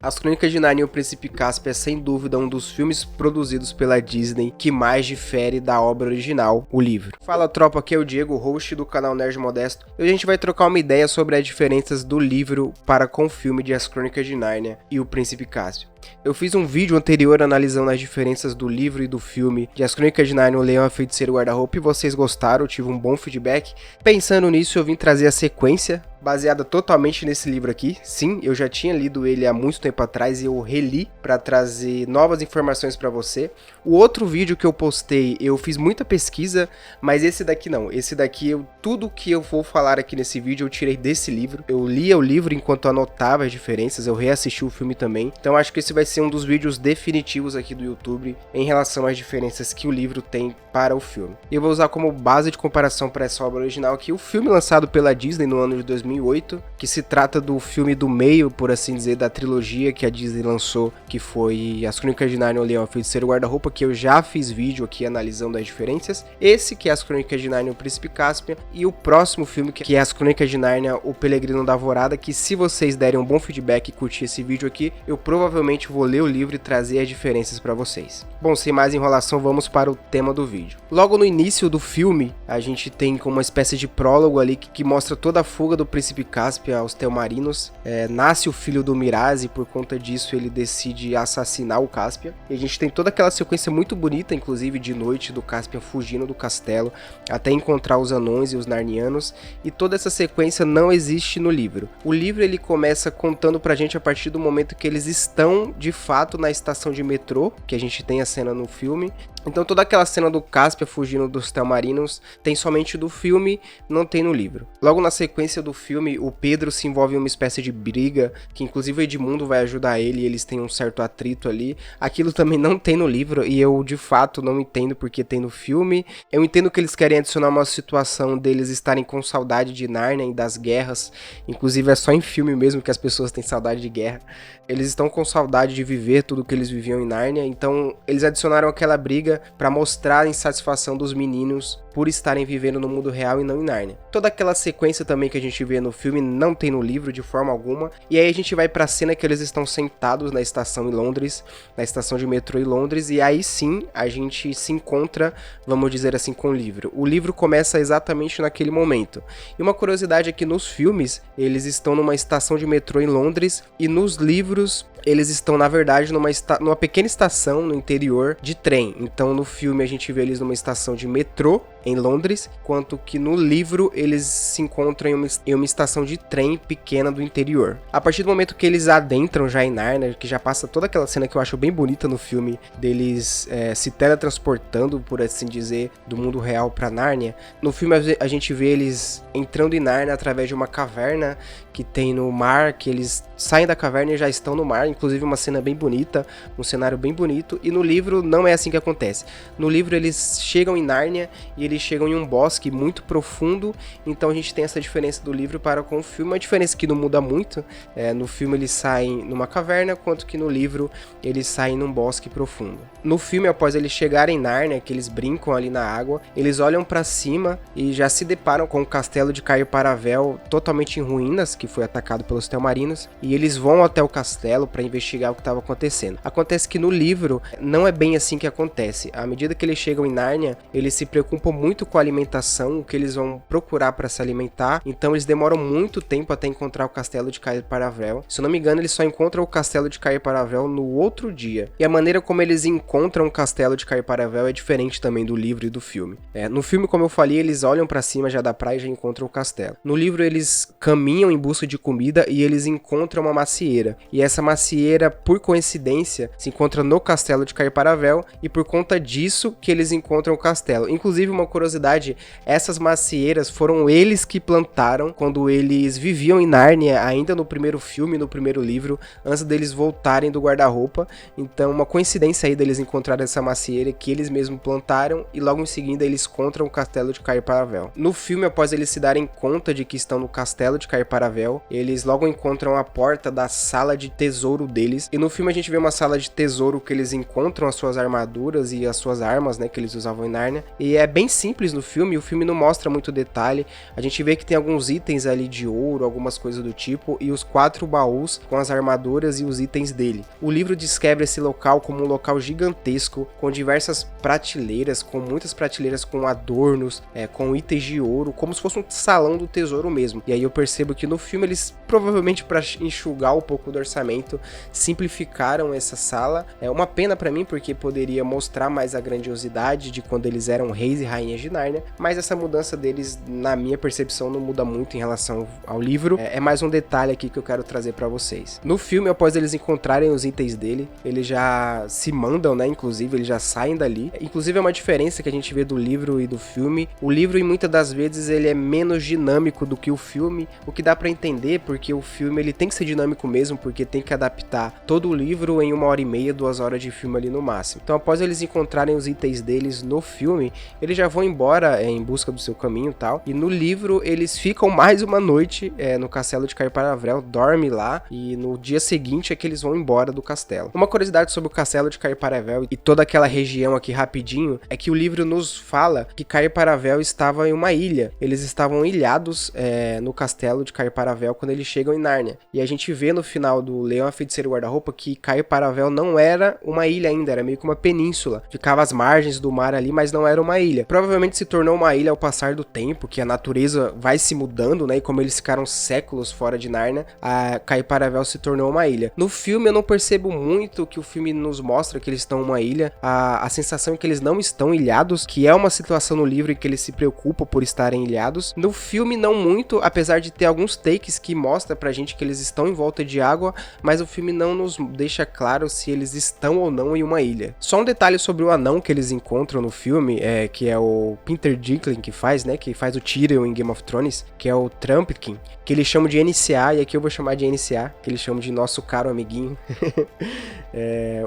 As Crônicas de Nárnia e o Príncipe Cáspio é sem dúvida um dos filmes produzidos pela Disney que mais difere da obra original, o livro. Fala tropa, aqui é o Diego, host do canal Nerd Modesto, e hoje a gente vai trocar uma ideia sobre as diferenças do livro para com o filme de As Crônicas de Nárnia e o Príncipe Cáspio. Eu fiz um vídeo anterior analisando as diferenças do livro e do filme de As Crônicas de Nárnia, o Leão, a Feiticeira e o Guarda-Roupa, e vocês gostaram, eu tive um bom feedback. Pensando nisso, eu vim trazer a sequência, baseada totalmente nesse livro aqui. Sim, eu já tinha lido ele há muito tempo atrás e eu reli para trazer novas informações para você. O outro vídeo que eu postei, eu fiz muita pesquisa, mas esse daqui não. Esse daqui, tudo que eu vou falar aqui nesse vídeo eu tirei desse livro. Eu lia o livro enquanto anotava as diferenças, eu reassisti o filme também. Então acho que esse vai ser um dos vídeos definitivos aqui do YouTube em relação às diferenças que o livro tem para o filme. Eu vou usar como base de comparação para essa obra original aqui o filme lançado pela Disney no ano de 2008, que se trata do filme do meio, por assim dizer, da trilogia que a Disney lançou, que foi As Crônicas de Nárnia, o Leão, a Feiticeira e o Guarda-Roupa, que eu já fiz vídeo aqui analisando as diferenças. Esse que é As Crônicas de Nárnia, o Príncipe Cáspio, e o próximo filme que é As Crônicas de Nárnia, o Pelegrino da Alvorada, que se vocês derem um bom feedback e curtir esse vídeo aqui, eu provavelmente vou ler o livro e trazer as diferenças para vocês. Bom, sem mais enrolação, vamos para o tema do vídeo. Logo no início do filme, a gente tem como uma espécie de prólogo ali que mostra toda a fuga do Príncipe Cáspio aos Telmarinos. Nasce o filho do Miraz e por conta disso ele decide assassinar o Cáspio. E a gente tem toda aquela sequência muito bonita, inclusive de noite, do Cáspio fugindo do castelo até encontrar os anões e os narnianos. E toda essa sequência não existe no livro. O livro ele começa contando pra gente a partir do momento que eles estão de fato na estação de metrô, que a gente tem a cena no filme. Então toda aquela cena do Cáspio fugindo dos Telmarinos tem somente do filme, não tem no livro. Logo na sequência do filme, o Pedro se envolve em uma espécie de briga, que inclusive o Edmundo vai ajudar ele e eles têm um certo atrito ali. Aquilo também não tem no livro e eu de fato não entendo porque tem no filme. Eu entendo que eles querem adicionar uma situação deles estarem com saudade de Nárnia e das guerras. Inclusive é só em filme mesmo que as pessoas têm saudade de guerra. Eles estão com saudade de viver tudo que eles viviam em Nárnia, então eles adicionaram aquela briga para mostrar a insatisfação dos meninos por estarem vivendo no mundo real e não em Nárnia. Toda aquela sequência também que a gente vê no filme não tem no livro de forma alguma. E aí a gente vai para a cena que eles estão sentados na estação em Londres, na estação de metrô em Londres, e aí sim a gente se encontra, vamos dizer assim, com o livro. O livro começa exatamente naquele momento. E uma curiosidade é que nos filmes eles estão numa estação de metrô em Londres e nos livros eles estão, na verdade, numa pequena estação no interior de trem. Então, no filme, a gente vê eles numa estação de metrô em Londres, enquanto que no livro eles se encontram em uma estação de trem pequena do interior. A partir do momento que eles adentram já em Nárnia, que já passa toda aquela cena que eu acho bem bonita no filme, deles se teletransportando, por assim dizer, do mundo real para Nárnia. No filme a gente vê eles entrando em Nárnia através de uma caverna que tem no mar, que eles saem da caverna e já estão no mar, inclusive uma cena bem bonita, um cenário bem bonito, e no livro não é assim que acontece. No livro eles chegam em Nárnia e eles chegam em um bosque muito profundo, então a gente tem essa diferença do livro para com o filme, uma diferença que não muda muito. No filme eles saem numa caverna, enquanto que no livro eles saem num bosque profundo. No filme, após eles chegarem em Nárnia, que eles brincam ali na água, eles olham para cima e já se deparam com o castelo de Cair Paravel totalmente em ruínas, que foi atacado pelos Telmarinos, e eles vão até o castelo para investigar o que estava acontecendo. Acontece que no livro não é bem assim que acontece. À medida que eles chegam em Nárnia, eles se preocupam muito com a alimentação, o que eles vão procurar para se alimentar, então eles demoram muito tempo até encontrar o castelo de Cair Paravel. Se eu não me engano, eles só encontram o castelo de Cair Paravel no outro dia. E a maneira como eles encontram o castelo de Cair Paravel é diferente também do livro e do filme. No filme, como eu falei, eles olham para cima já da praia e já encontram o castelo. No livro, eles caminham em busca de comida e eles encontram uma macieira. E essa macieira, por coincidência, se encontra no castelo de Cair Paravel e por conta disso que eles encontram o castelo. Inclusive, uma curiosidade, essas macieiras foram eles que plantaram quando eles viviam em Nárnia, ainda no primeiro filme, no primeiro livro, antes deles voltarem do guarda-roupa. Então, uma coincidência aí deles encontrarem essa macieira que eles mesmos plantaram e logo em seguida eles encontram o castelo de Cair Paravel. No filme, após eles se darem conta de que estão no castelo de Cair Paravel, eles logo encontram a porta da sala de tesouro deles. E no filme a gente vê uma sala de tesouro que eles encontram as suas armaduras e as suas armas, né, que eles usavam em Nárnia. E é bem simples no filme, o filme não mostra muito detalhe, a gente vê que tem alguns itens ali de ouro, algumas coisas do tipo, e os 4 baús com as armaduras e os itens dele. O livro descreve esse local como um local gigantesco, com diversas prateleiras, com muitas prateleiras com adornos, com itens de ouro, como se fosse um salão do tesouro mesmo. E aí eu percebo que no filme eles, provavelmente para enxugar um pouco do orçamento, simplificaram essa sala. É uma pena para mim, porque poderia mostrar mais a grandiosidade de quando eles eram reis e rainhas de Nárnia, mas essa mudança deles, na minha percepção, não muda muito em relação ao livro. É mais um detalhe aqui que eu quero trazer para vocês. No filme, após eles encontrarem os itens dele, eles já se mandam, né? Inclusive, eles já saem dali. Inclusive, é uma diferença que a gente vê do livro e do filme. O livro, muitas das vezes, ele é menos dinâmico do que o filme, o que dá para entender, porque o filme ele tem que ser dinâmico mesmo, porque tem que adaptar todo o livro em 1h30, 2 horas de filme ali no máximo. Então, após eles encontrarem os itens deles no filme, eles já vão embora em busca do seu caminho e tal. E no livro, eles ficam mais uma noite no castelo de Cair Paravel, dorme lá, e no dia seguinte é que eles vão embora do castelo. Uma curiosidade sobre o castelo de Cair Paravel e toda aquela região aqui rapidinho, é que o livro nos fala que Cair Paravel estava em uma ilha. Eles estavam ilhados no castelo de Cair Paravel quando eles chegam em Nárnia. E a gente vê no final do Leão, a Feiticeira e o Guarda-Roupa que Cair Paravel não era uma ilha ainda, era meio que uma península. Ficava às margens do mar ali, mas não era uma ilha. Provavelmente se tornou uma ilha ao passar do tempo, que a natureza vai se mudando, né? E como eles ficaram séculos fora de Nárnia, a Cair Paravel se tornou uma ilha. No filme eu não percebo muito que o filme nos mostra que eles estão em uma ilha. A sensação é que eles não estão ilhados, que é uma situação no livro em que eles se preocupam por estarem ilhados. No filme não muito, apesar de ter alguns takes que mostra pra gente que eles estão em volta de água, mas o filme não nos deixa claro se eles estão ou não em uma ilha. Só um detalhe sobre o anão que eles encontram no filme, que é o Peter Dinklage que faz, né, que faz o Tyrion em Game of Thrones, que é o Trumpkin, que eles chamam de NCA, e aqui eu vou chamar de NCA, que eles chamam de nosso caro amiguinho.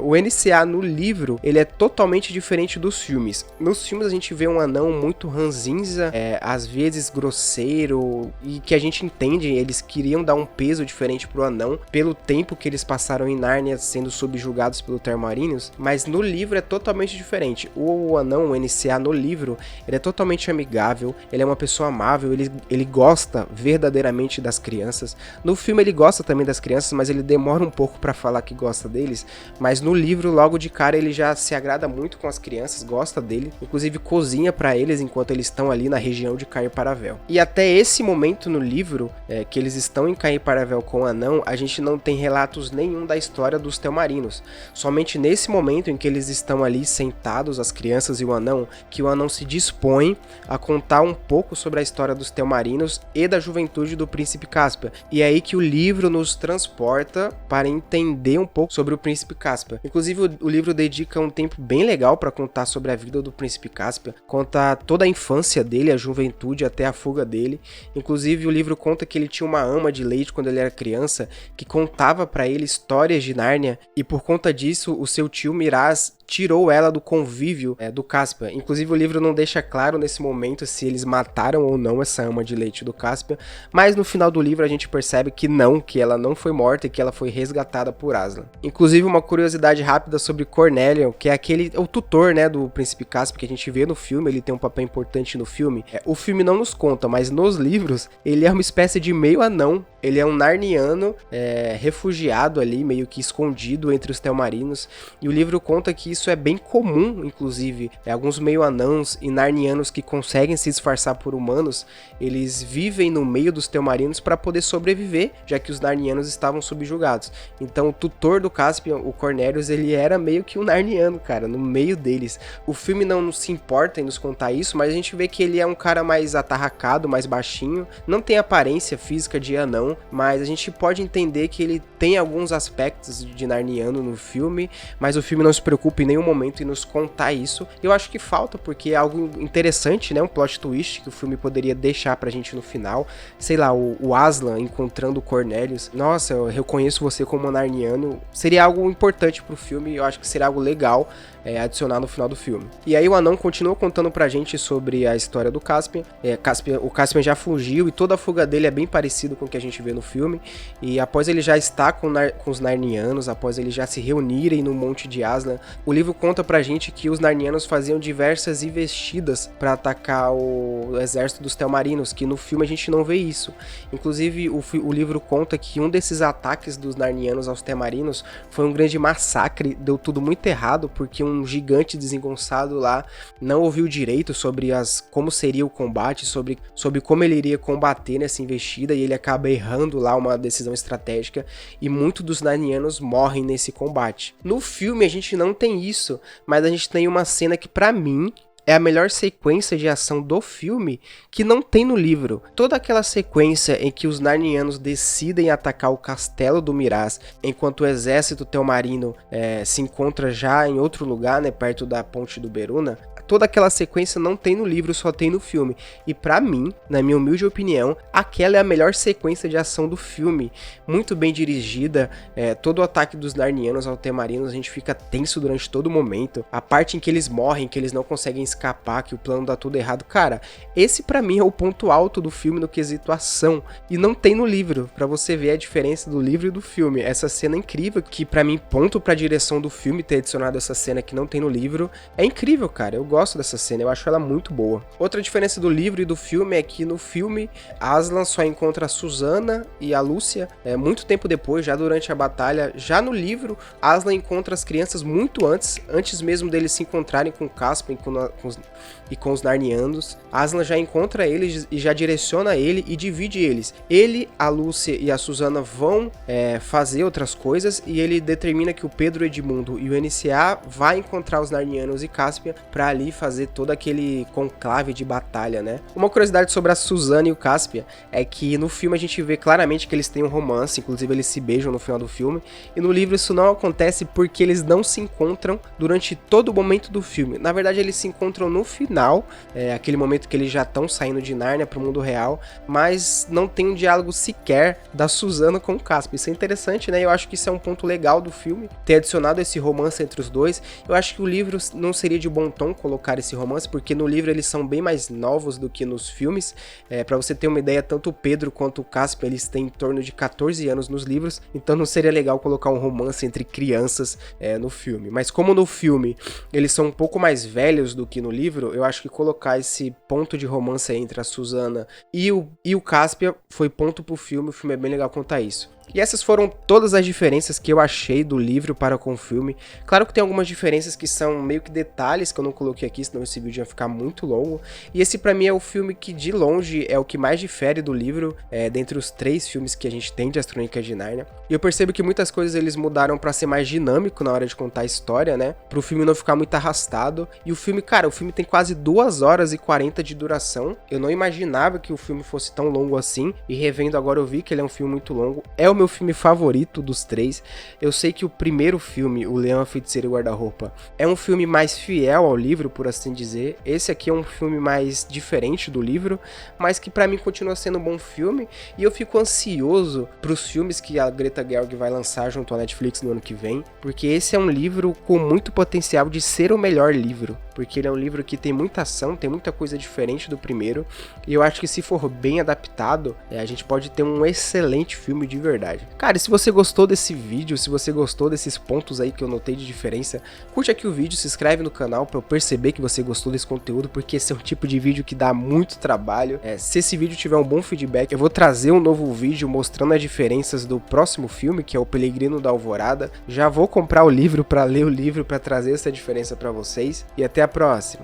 O NCA no livro, ele é totalmente diferente dos filmes. Nos filmes a gente vê um anão muito ranzinza, às vezes grosseiro, e que a gente entende, eles queriam dar um peso diferente pro anão, pelo tempo que eles passaram em Nárnia sendo subjugados pelo Telmarinius, mas no livro é totalmente diferente. O anão, o NCA no livro, ele é totalmente amigável, ele é uma pessoa amável, ele gosta verdadeiramente das crianças. No filme ele gosta também das crianças, mas ele demora um pouco pra falar que gosta deles, mas no livro, logo de cara, ele já se agrada muito com as crianças, gosta dele, inclusive cozinha pra eles enquanto eles estão ali na região de Cair Paravel. E até esse momento no livro, que eles estão em Cair Paravel com o anão, a gente não tem relatos nenhum da história dos Telmarinos. Somente nesse momento em que eles estão ali sentados, as crianças e o anão, que o anão se dispõe a contar um pouco sobre a história dos Telmarinos e da juventude do Príncipe Caspian. E é aí que o livro nos transporta para entender um pouco sobre o Príncipe Caspian. Inclusive o livro dedica um tempo bem legal para contar sobre a vida do Príncipe Caspian, conta toda a infância dele, a juventude até a fuga dele. Inclusive o livro conta que ele tinha uma ama de leite quando ele era criança, que contava para ele histórias de Nárnia, e por conta disso o seu tio Miraz tirou ela do convívio do Caspian. Inclusive o livro não deixa claro nesse momento se eles mataram ou não essa ama de leite do Caspian, mas no final do livro a gente percebe que não, que ela não foi morta e que ela foi resgatada por Aslan. Inclusive uma curiosidade rápida sobre Cornelion, que é o tutor, né, do Príncipe Caspian, que a gente vê no filme, ele tem um papel importante no filme. O filme não nos conta, mas nos livros ele é uma espécie de meio anão. Ele é um narniano refugiado ali, meio que escondido entre os Telmarinos, e o livro conta que isso é bem comum, inclusive. Alguns meio-anãos e narnianos que conseguem se disfarçar por humanos, eles vivem no meio dos Telmarinos para poder sobreviver, já que os narnianos estavam subjugados. Então o tutor do Caspian, o Cornelius, ele era meio que um narniano, cara, no meio deles. O filme não se importa em nos contar isso, mas a gente vê que ele é um cara mais atarracado, mais baixinho, não tem aparência física de anão, mas a gente pode entender que ele tem alguns aspectos de narniano no filme, mas o filme não se preocupa em nenhum momento em nos contar isso. Eu acho que falta, porque é algo interessante, né, um plot twist que o filme poderia deixar pra gente no final, sei lá, o Aslan encontrando o Cornelius, nossa, eu reconheço você como um narniano, seria algo importante pro filme, eu acho que seria algo legal adicionar no final do filme. E aí o anão continua contando pra gente sobre a história do Caspian. O Caspian já fugiu e toda a fuga dele é bem parecido com o que a gente vê no filme, e após ele já estar com os narnianos, após eles já se reunirem no Monte de Aslan, o livro conta pra gente que os narnianos faziam diversas vestidas para atacar o exército dos Telmarinos, que no filme a gente não vê isso. Inclusive, o livro conta que um desses ataques dos Narnianos aos Telmarinos foi um grande massacre, deu tudo muito errado, porque um gigante desengonçado lá não ouviu direito sobre como seria o combate, sobre como ele iria combater nessa investida, e ele acaba errando lá uma decisão estratégica, e muitos dos Narnianos morrem nesse combate. No filme a gente não tem isso, mas a gente tem uma cena que pra mim é a melhor sequência de ação do filme, que não tem no livro. Toda aquela sequência em que os Narnianos decidem atacar o castelo do Miraz, enquanto o exército Telmarino se encontra já em outro lugar, né, perto da ponte do Beruna. Toda aquela sequência não tem no livro, só tem no filme. E pra mim, na minha humilde opinião, aquela é a melhor sequência de ação do filme. Muito bem dirigida, todo o ataque dos Narnianos aos Telmarinos, a gente fica tenso durante todo o momento. A parte em que eles morrem, que eles não conseguem escapar, que o plano dá tudo errado. Cara, esse pra mim é o ponto alto do filme no quesito ação. E não tem no livro, pra você ver a diferença do livro e do filme. Essa cena é incrível, que pra mim, ponto pra direção do filme ter adicionado essa cena que não tem no livro. É incrível, cara. Eu gosto dessa cena, eu acho ela muito boa. Outra diferença do livro e do filme é que no filme Aslan só encontra a Susana e a Lúcia muito tempo depois, já durante a batalha. Já no livro, Aslan encontra as crianças muito antes mesmo deles se encontrarem com Caspian e com os Narnianos. Aslan já encontra eles e já direciona ele e divide eles. Ele, a Lúcia e a Susana vão fazer outras coisas, e ele determina que o Pedro Edmundo e o NCA vai encontrar os Narnianos e Caspian para ali fazer todo aquele conclave de batalha, né? Uma curiosidade sobre a Susana e o Caspian é que no filme a gente vê claramente que eles têm um romance, inclusive eles se beijam no final do filme, e no livro isso não acontece porque eles não se encontram durante todo o momento do filme. Na verdade, eles se encontram no final, aquele momento que eles já estão saindo de Nárnia para o mundo real, mas não tem um diálogo sequer da Susana com o Caspian. Isso é interessante, né? Eu acho que isso é um ponto legal do filme, ter adicionado esse romance entre os dois. Eu acho que o livro não seria de bom tom colocar esse romance, porque no livro eles são bem mais novos do que nos filmes. Pra você ter uma ideia, tanto o Pedro quanto o Caspian, eles têm em torno de 14 anos nos livros, então não seria legal colocar um romance entre crianças no filme. Mas como no filme eles são um pouco mais velhos do que no livro, eu acho que colocar esse ponto de romance entre a Susana e o Caspian foi ponto pro filme. O filme é bem legal quanto a isso. E essas foram todas as diferenças que eu achei do livro para com o filme. Claro que tem algumas diferenças que são meio que detalhes que eu não coloquei aqui, senão esse vídeo ia ficar muito longo. E esse pra mim é o filme que de longe é o que mais difere do livro, dentre os 3 filmes que a gente tem de As Crônicas de Nárnia. E eu percebo que muitas coisas eles mudaram pra ser mais dinâmico na hora de contar a história, né? Pro filme não ficar muito arrastado. E o filme, cara, o filme tem quase 2 horas e 40 de duração. Eu não imaginava que o filme fosse tão longo assim. E revendo agora eu vi que ele é um filme muito longo. É o meu filme favorito dos 3. Eu sei que o primeiro filme, O Leão, a Feiticeira e o Guarda-Roupa, é um filme mais fiel ao livro, por assim dizer. Esse aqui é um filme mais diferente do livro, mas que pra mim continua sendo um bom filme. E eu fico ansioso pros filmes que a Greta Gerwig vai lançar junto à Netflix no ano que vem, porque esse é um livro com muito potencial de ser o melhor livro, porque ele é um livro que tem muita ação, tem muita coisa diferente do primeiro, e eu acho que se for bem adaptado, a gente pode ter um excelente filme de verdade. Cara, e se você gostou desse vídeo, se você gostou desses pontos aí que eu notei de diferença, curte aqui o vídeo, se inscreve no canal pra eu perceber que você gostou desse conteúdo, porque esse é um tipo de vídeo que dá muito trabalho. Se esse vídeo tiver um bom feedback, eu vou trazer um novo vídeo mostrando as diferenças do próximo filme, que é O Peregrino da Alvorada. Já vou comprar o livro pra ler o livro, pra trazer essa diferença pra vocês, e até a próxima.